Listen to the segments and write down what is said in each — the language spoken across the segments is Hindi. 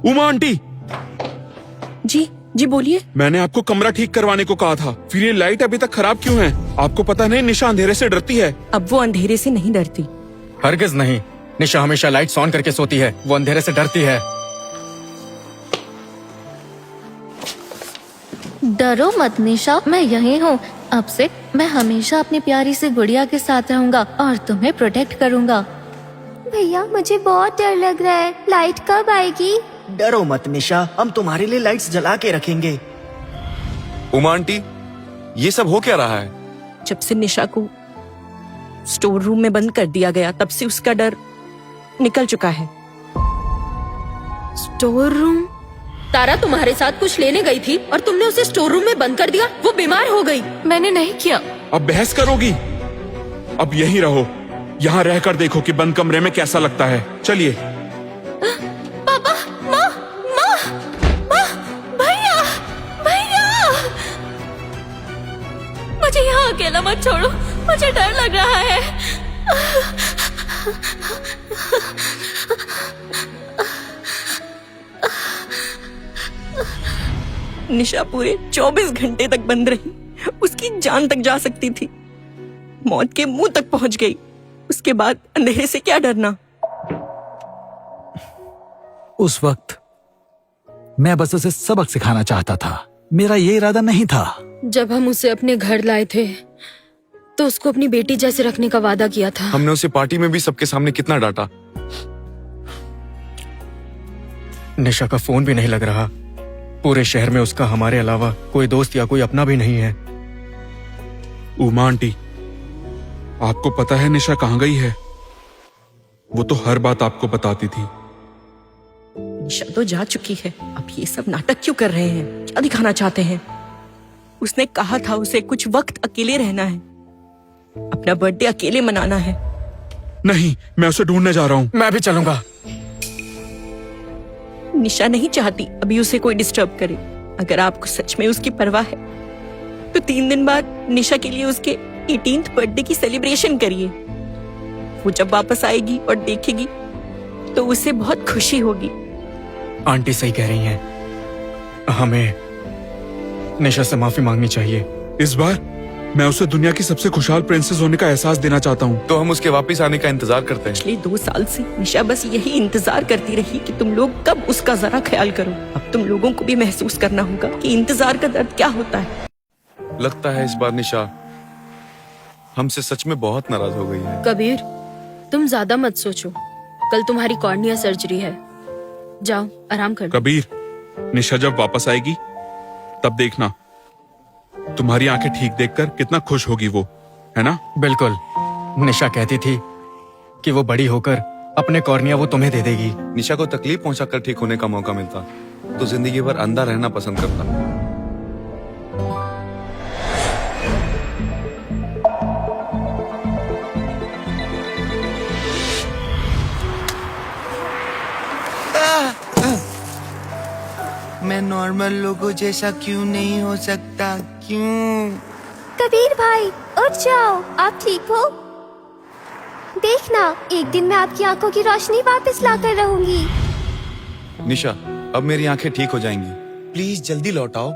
उमा आंटी, जी जी बोलिए। मैंने आपको कमरा ठीक करवाने को कहा था, फिर ये लाइट अभी तक खराब क्यों है? आपको पता नहीं निशा अंधेरे से डरती है। अब वो अंधेरे से नहीं डरती। हरगिज नहीं, निशा हमेशा लाइट्स ऑन करके सोती है। वो अंधेरे से डरती है। डरो मत निशा, मैं यही हूँ। अब से मैं हमेशा अपनी प्यारी सी गुड़िया के साथ रहूंगा और तुम्हें प्रोटेक्ट करूंगा। भैया मुझे बहुत डर लग रहा है, लाइट कब आएगी? डरो मत निशा, हम तुम्हारे लिए लाइट्स जला के रखेंगे। उमा आंटी, ये सब हो क्या रहा है? जब से निशा को स्टोर रूम में बंद कर दिया गया तब से उसका डर निकल चुका है। Store room? तारा तुम्हारे साथ कुछ लेने गई थी और तुमने उसे स्टोर रूम में बंद कर दिया। वो बीमार हो गई। मैंने नहीं किया। अब बहस करोगी? अब यहीं रहो, यहाँ रहकर देखो कि बंद कमरे में कैसा लगता है। चलिए। पापा, माँ, माँ, माँ, भैया, भैया, मुझे यहाँ अकेला मत छोड़ो, मुझे डर लग रहा है। निशा पूरे 24 घंटे तक बंद रही। उसकी जान तक जा सकती थी, मौत के मुंह तक पहुंच गई। उसके बाद अंधेरे से क्या डरना? उस वक्त मैं बस उसे सबक सिखाना चाहता था, मेरा ये इरादा नहीं था। जब हम उसे अपने घर लाए थे तो उसको अपनी बेटी जैसे रखने का वादा किया था। हमने उसे पार्टी में भी सबके सामने कितना डांटा। निशा का फोन भी नहीं लग रहा। पूरे शहर में उसका हमारे अलावा कोई दोस्त या कोई अपना भी नहीं है। उमा आंटी, आपको पता है निशा कहाँ गई है? वो तो हर बात आपको बताती थी। निशा तो जा चुकी है, अब ये सब नाटक क्यों कर रहे हैं? क्या दिखाना चाहते हैं? उसने कहा था उसे कुछ वक्त अकेले रहना है, अपना बर्थडे अकेले मनाना है। नहीं, मैं उसे ढूंढने जा रहा हूँ। मैं भी चलूंगा। निशा नहीं चाहती अभी उसे कोई डिस्टर्ब करे। अगर आपको सच में उसकी परवाह है तो 3 दिन बाद निशा के लिए उसके 18th बर्थडे की सेलिब्रेशन करिए। वो जब वापस आएगी और देखेगी तो उसे बहुत खुशी होगी। आंटी सही कह रही हैं। हमें निशा से माफी मांगनी चाहिए। इस बार मैं उसे दुनिया की सबसे खुशहाल प्रिंसेस होने का एहसास देना चाहता हूँ। तो हम उसके वापस आने का इंतजार करते हैं। पिछले 2 साल से निशा बस यही इंतजार करती रही कि तुम लोग कब उसका जरा ख्याल करो। अब तुम लोगों को भी महसूस करना होगा कि इंतजार का दर्द क्या होता है। लगता है इस बार निशा हमसे सच में बहुत नाराज हो गई है। कबीर, तुम ज्यादा मत सोचो, कल तुम्हारी कॉर्निया सर्जरी है। जाओ आराम कर। कबीर, निशा जब वापस आएगी तब देखना, तुम्हारी आंखें ठीक देखकर कितना खुश होगी वो, है ना? बिल्कुल। निशा कहती थी कि वो बड़ी होकर अपने कॉर्निया वो तुम्हें दे देगी। निशा को तकलीफ पहुंचाकर ठीक होने का मौका मिलता तो जिंदगी भर अंधा रहना पसंद करता। मैं नॉर्मल लोगों जैसा क्यों नहीं हो सकता? क्यों? कबीर भाई उठ जाओ, आप ठीक हो? देखना, एक दिन मैं आपकी आंखों की रोशनी वापस लाकर रहूंगी। निशा, अब मेरी आंखें ठीक हो जाएंगी। प्लीज जल्दी लौट आओ।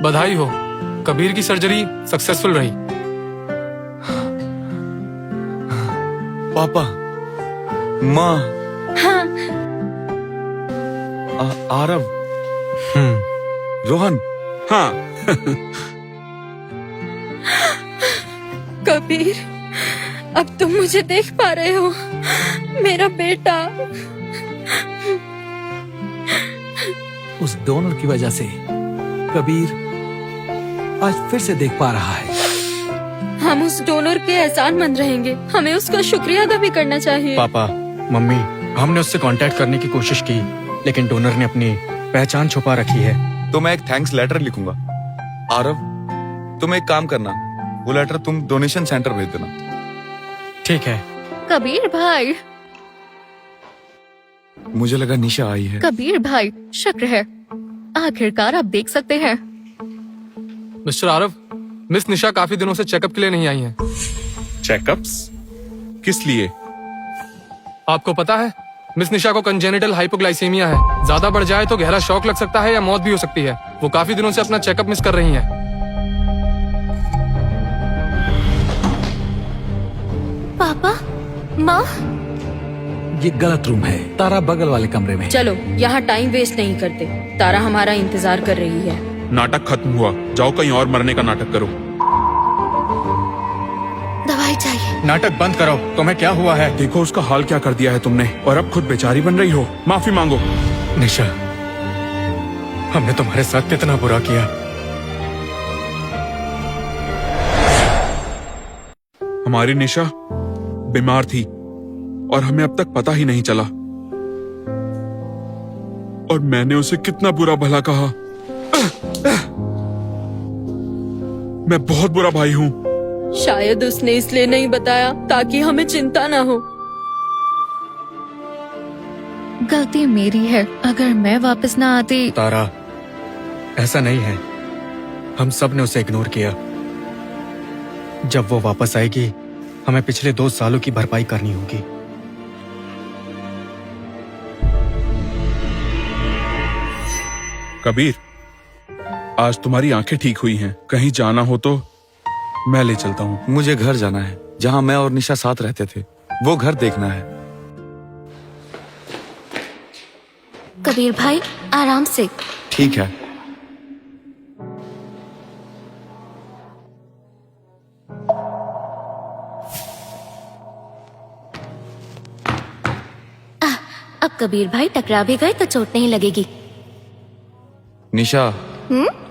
बधाई हो, कबीर की सर्जरी सक्सेसफुल रही। पापा, माँ, हाँ। आरव, रोहन। हाँ। कबीर, अब तुम मुझे देख पा रहे हो, मेरा बेटा। उस डोनर की वजह से कबीर आज फिर से देख पा रहा है। हम उस डोनर के एहसानमंद रहेंगे, हमें उसका शुक्रिया अदा भी करना चाहिए। पापा, मम्मी, हमने उससे कांटेक्ट करने की कोशिश की, लेकिन डोनर ने अपनी पहचान छुपा रखी है। तो मैं एक थैंक्स लेटर लिखूंगा। आरव, तुम एक काम करना, वो लेटर तुम डोनेशन सेंटर भेज देना। ठीक है। कबीर भाई, मुझे लगा निशा आई है। कबीर भाई, शुक्र है आखिरकार आप देख सकते हैं। मिस्टर आरव, मिस निशा काफी दिनों से चेकअप के लिए नहीं आई हैं। चेकअप्स किस लिए? आपको पता है, मिस निशा को कंजेनिटल हाइपोग्लाइसीमिया है। ज्यादा बढ़ जाए तो गहरा शॉक लग सकता है या मौत भी हो सकती है। वो काफी दिनों से अपना चेकअप मिस कर रही हैं। पापा, माँ, ये गलत रूम है, तारा बगल वाले कमरे में है। चलो यहाँ टाइम वेस्ट नहीं करते, तारा हमारा इंतजार कर रही है। नाटक खत्म हुआ, जाओ कहीं और मरने का नाटक करो। दवाई चाहिए। नाटक बंद करो, तुम्हें क्या हुआ है? देखो उसका हाल क्या कर दिया है तुमने, और अब खुद बेचारी बन रही हो। माफी मांगो। निशा, हमने तुम्हारे साथ कितना बुरा किया। हमारी निशा बीमार थी और हमें अब तक पता ही नहीं चला, और मैंने उसे कितना बुरा भला कहा। मैं बहुत बुरा भाई हूँ। शायद उसने इसलिए नहीं बताया ताकि हमें चिंता ना हो। गलती मेरी है, अगर मैं वापस ना आती। तारा, ऐसा नहीं है, हम सब ने उसे इग्नोर किया। जब वो वापस आएगी, हमें पिछले 2 सालों की भरपाई करनी होगी। कबीर, आज तुम्हारी आंखें ठीक हुई हैं। कहीं जाना हो तो मैं ले चलता हूँ। मुझे घर जाना है, जहाँ मैं और निशा साथ रहते थे। वो घर देखना है। कबीर भाई, आराम से। ठीक है। अब कबीर भाई टकरा भी गए तो चोट नहीं लगेगी। निशा,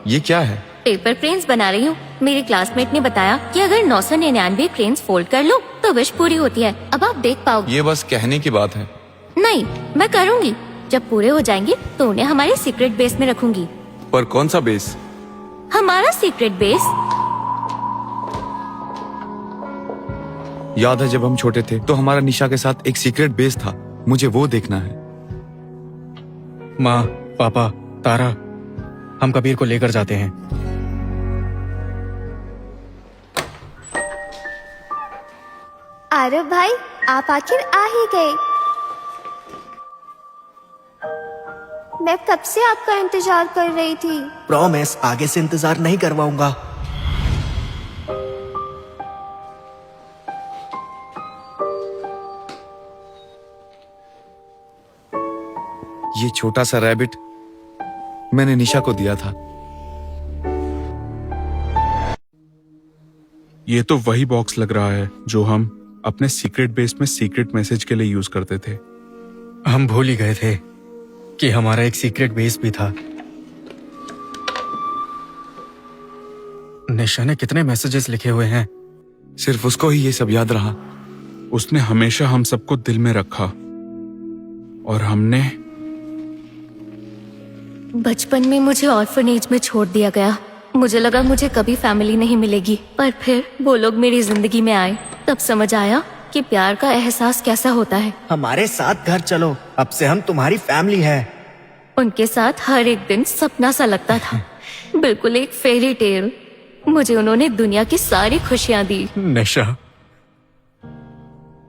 ये क्या है? पेपर क्रेन्स बना रही हूँ। मेरी क्लासमेट ने बताया कि अगर 999 क्रेन्स फोल्ड कर लो तो विश पूरी होती है। अब आप देख पाओगे। ये बस कहने की बात है। नहीं, मैं करूँगी। जब पूरे हो जाएंगे तो उन्हें हमारे सीक्रेट बेस में रखूंगी। पर कौन सा बेस? हमारा सीक्रेट बेस। याद है जब हम छोटे थे तो हमारा निशा के साथ एक सीक्रेट बेस था। मुझे वो देखना है। माँ, पापा, तारा, हम कबीर को लेकर जाते हैं। आरव भाई, आप आखिर आ ही गए। मैं कब से आपका इंतजार कर रही थी। प्रॉमिस, आगे से इंतजार नहीं करवाऊंगा। ये छोटा सा रैबिट मैंने निशा को दिया था। ये तो वही बॉक्स लग रहा है जो हम अपने सीक्रेट बेस में सीक्रेट मैसेज के लिए यूज करते थे। हम भूल ही गए थे कि हमारा एक सीक्रेट बेस भी था। निशा ने कितने मैसेजेस लिखे हुए हैं। सिर्फ उसको ही ये सब याद रहा। उसने हमेशा हम सबको दिल में रखा, और हमने बचपन में मुझे ऑर्फनेज में छोड़ दिया गया। मुझे लगा मुझे कभी फैमिली नहीं मिलेगी, पर फिर वो लोग मेरी जिंदगी में आए। तब समझ आया कि प्यार का एहसास कैसा होता है। हमारे साथ घर चलो, अब से हम तुम्हारी फैमिली है। उनके साथ हर एक दिन सपना सा लगता था, बिल्कुल एक फेरी टेल। मुझे उन्होंने दुनिया की सारी खुशियां दी। निशा,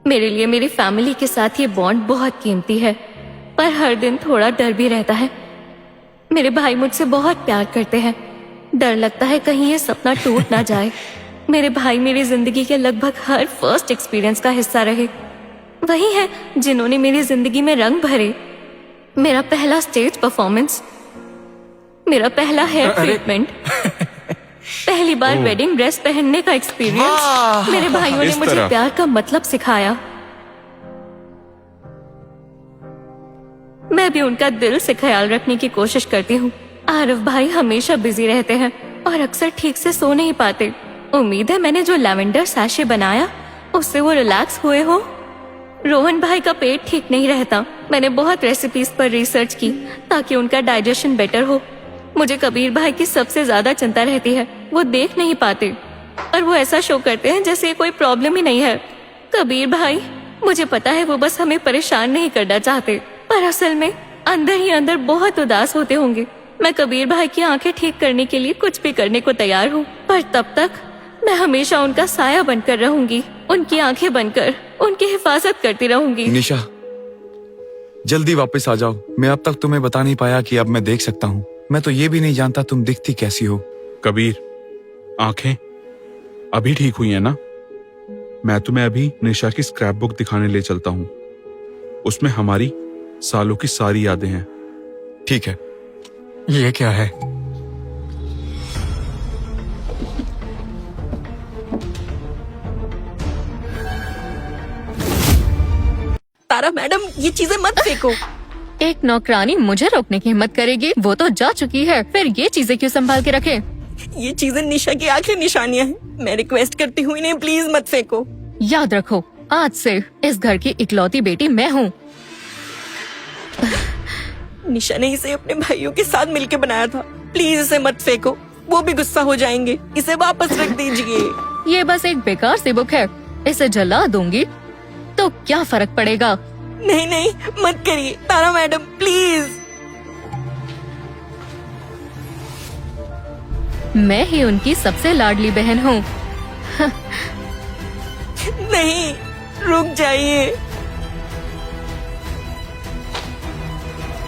मेरे लिए मेरी फैमिली के साथ ये बॉन्ड बहुत कीमती है, पर हर दिन थोड़ा डर भी रहता है। मेरे भाई मुझसे बहुत प्यार करते हैं। डर लगता है कहीं ये सपना टूट ना जाए। मेरे भाई मेरी जिंदगी के लगभग हर फर्स्ट एक्सपीरियंस का हिस्सा रहे। वही है जिन्होंने मेरी जिंदगी में रंग भरे। मेरा पहला स्टेज परफॉर्मेंस, मेरा पहला हेयर ट्रीटमेंट, पहली बार वेडिंग ड्रेस पहनने का एक्सपीरियंस। मेरे भाइयों ने मुझे प्यार का मतलब सिखाया। मैं भी उनका दिल से ख्याल रखने की कोशिश करती हूँ। आरव भाई हमेशा बिजी रहते हैं और अक्सर ठीक से सो नहीं पाते। उम्मीद है मैंने जो लैवेंडर सैशे बनाया उससे वो रिलैक्स हुए हो। रोहन भाई का पेट ठीक नहीं रहता। मैंने बहुत रेसिपीज पर रिसर्च की ताकि उनका डाइजेशन बेटर हो। मुझे कबीर भाई की सबसे ज्यादा चिंता रहती है, वो देख नहीं पाते। और वो ऐसा शो करते हैं जैसे ये कोई प्रॉब्लम ही नहीं है। कबीर भाई, मुझे पता है वो बस हमें परेशान नहीं करना चाहते, पर असल में अंदर ही अंदर बहुत उदास होते होंगे। मैं कबीर भाई की आंखें ठीक करने के लिए कुछ भी करने को तैयार हूँ, पर तब तक मैं हमेशा उनका साया बनकर रहूंगी, उनकी आंखें बनकर उनकी हिफाजत करती रहूंगी। निशा, जल्दी वापस आ जाओ। मैं अब तक तुम्हें बता नहीं पाया कि अब मैं देख सकता हूँ। मैं तो ये भी नहीं जानता तुम दिखती कैसी हो। कबीर, आंखें अभी ठीक हुई है ना? मैं तुम्हें अभी निशा की स्क्रैप बुक दिखाने ले चलता हूँ। उसमें हमारी सालों की सारी यादें हैं। ठीक है। ये क्या है? तारा मैडम, ये चीजें मत फेंको। एक नौकरानी मुझे रोकने की हिम्मत करेगी? वो तो जा चुकी है, फिर ये चीजें क्यों संभाल के रखे? ये चीजें निशा की आखिरी निशानियां हैं। मैं रिक्वेस्ट करती हूँ, इन्हें प्लीज मत फेंको। याद रखो, आज से इस घर की इकलौती बेटी मैं हूँ। निशा ने इसे अपने भाइयों के साथ मिलके बनाया था। प्लीज इसे मत फेंको, वो भी गुस्सा हो जाएंगे। इसे वापस रख दीजिए। ये बस एक बेकार सी बुक है, इसे जला दूंगी तो क्या फर्क पड़ेगा? नहीं नहीं, मत करिए तारा मैडम, प्लीज। मैं ही उनकी सबसे लाडली बहन हूँ। नहीं, रुक जाइए।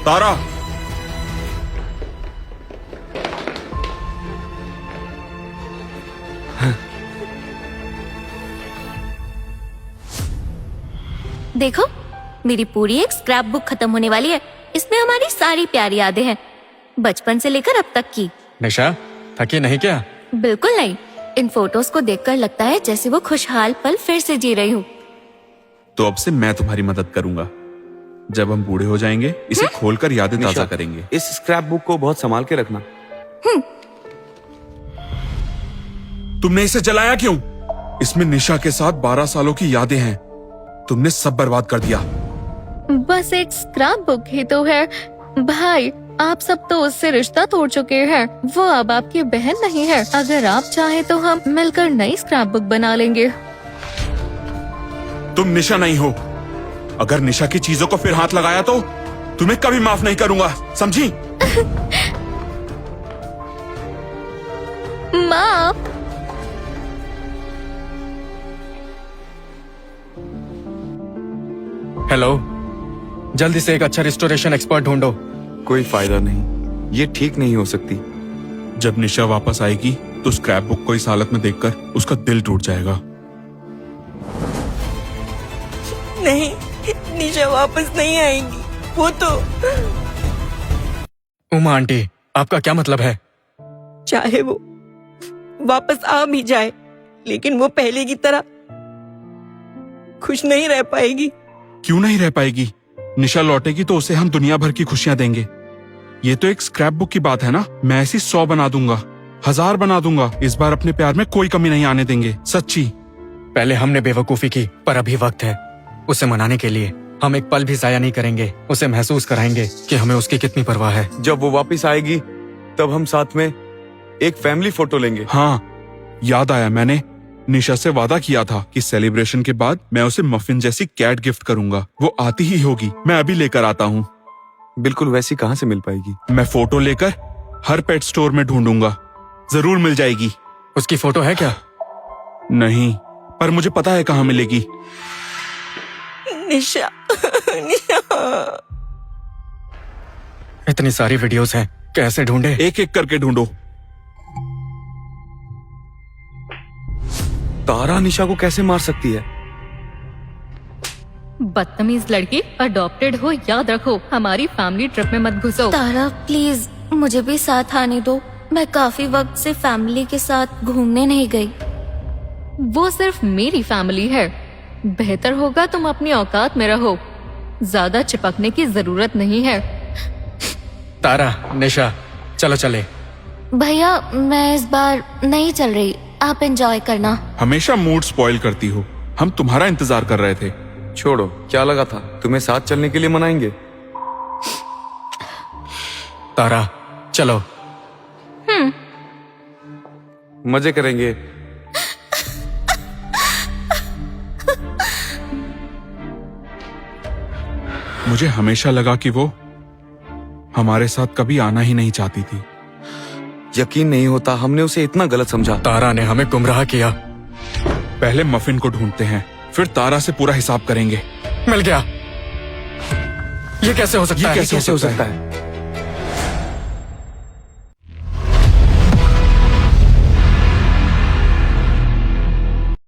तारा, देखो, मेरी पूरी एक स्क्रैप बुक खत्म होने वाली है। इसमें हमारी सारी प्यारी यादें हैं, बचपन से लेकर अब तक की। निशा, थकी नहीं क्या? बिल्कुल नहीं। इन फोटोज को देखकर लगता है जैसे वो खुशहाल पल फिर से जी रही हूँ। तो अब से मैं तुम्हारी मदद करूंगा। जब हम बूढ़े हो जाएंगे, इसे खोलकर यादें ताजा निशा, करेंगे। इस स्क्रैप बुक को बहुत संभाल के रखना। तुमने इसे जलाया क्यों? इसमें निशा के साथ 12 सालों की यादें हैं। तुमने सब बर्बाद कर दिया। बस एक स्क्रैप बुक ही तो है भाई। आप सब तो उससे रिश्ता तोड़ चुके हैं। वो अब आपकी बहन नहीं है। अगर आप चाहें तो हम मिलकर नई स्क्रैप बुक बना लेंगे। तुम निशा नहीं हो। अगर निशा की चीजों को फिर हाथ लगाया तो तुम्हें कभी माफ नहीं करूंगा, समझी? माँ, हेलो, जल्दी से एक अच्छा रिस्टोरेशन एक्सपर्ट ढूंढो। कोई फायदा नहीं, ये ठीक नहीं हो सकती। जब निशा वापस आएगी तो स्क्रैप बुक को इस हालत में देखकर उसका दिल टूट जाएगा। नहीं, निशा वापस नहीं आएगी। वो तो उमा आंटी, आपका क्या मतलब है? चाहे वो वापस आ भी जाए, लेकिन वो पहले की तरह खुश नहीं रह पाएगी। क्यों नहीं रह पाएगी? निशा लौटेगी तो उसे हम दुनिया भर की खुशियां देंगे। ये तो एक स्क्रैप बुक की बात है ना। मैं ऐसी 100 बना दूंगा, 1000 बना दूंगा। इस बार अपने प्यार में कोई कमी नहीं आने देंगे, सच्ची। पहले हमने बेवकूफी की, पर अभी वक्त है उसे मनाने के लिए। हम एक पल भी जाया नहीं करेंगे। उसे महसूस कराएंगे कि हमें उसकी कितनी परवाह है। जब वो वापस आएगी तब हम साथ में एक फैमिली फोटो लेंगे। हाँ, याद आया, मैंने निशा से वादा किया था कि सेलिब्रेशन के बाद मैं उसे मफिन जैसी कैट गिफ्ट करूंगा। वो आती ही होगी, मैं अभी लेकर आता हूँ। बिल्कुल वैसी कहाँ से मिल पाएगी? मैं फोटो लेकर हर पेट स्टोर में ढूंढूंगा, जरूर मिल जाएगी। उसकी फोटो है क्या? नहीं, पर मुझे पता है कहाँ मिलेगी। निशा, निशा। इतनी सारी वीडियोस हैं, कैसे ढूंढे? एक एक करके ढूंढो। तारा निशा को कैसे मार सकती है? बदतमीज लड़की, अडॉप्टेड हो, याद रखो। हमारी फैमिली ट्रिप में मत घुसो। तारा प्लीज, मुझे भी साथ आने दो। मैं काफी वक्त से फैमिली के साथ घूमने नहीं गई। वो सिर्फ मेरी फैमिली है। बेहतर होगा तुम अपनी औकात में रहो। ज्यादा चिपकने की जरूरत नहीं है। तारा, निशा, चलो चले। भैया, मैं इस बार नहीं चल रही, आप एंजॉय करना। हमेशा मूड स्पॉइल करती हो। हम तुम्हारा इंतजार कर रहे थे। छोड़ो, क्या लगा था तुम्हें साथ चलने के लिए मनाएंगे? तारा, चलो। मजे करेंगे। मुझे हमेशा लगा कि वो हमारे साथ कभी आना ही नहीं चाहती थी। यकीन नहीं होता, हमने उसे इतना गलत समझा। तारा ने हमें गुमराह किया। पहले मफिन को ढूंढते हैं, फिर तारा से पूरा हिसाब करेंगे। मिल गया। ये कैसे हो सकता है? ये कैसे हो सकता है?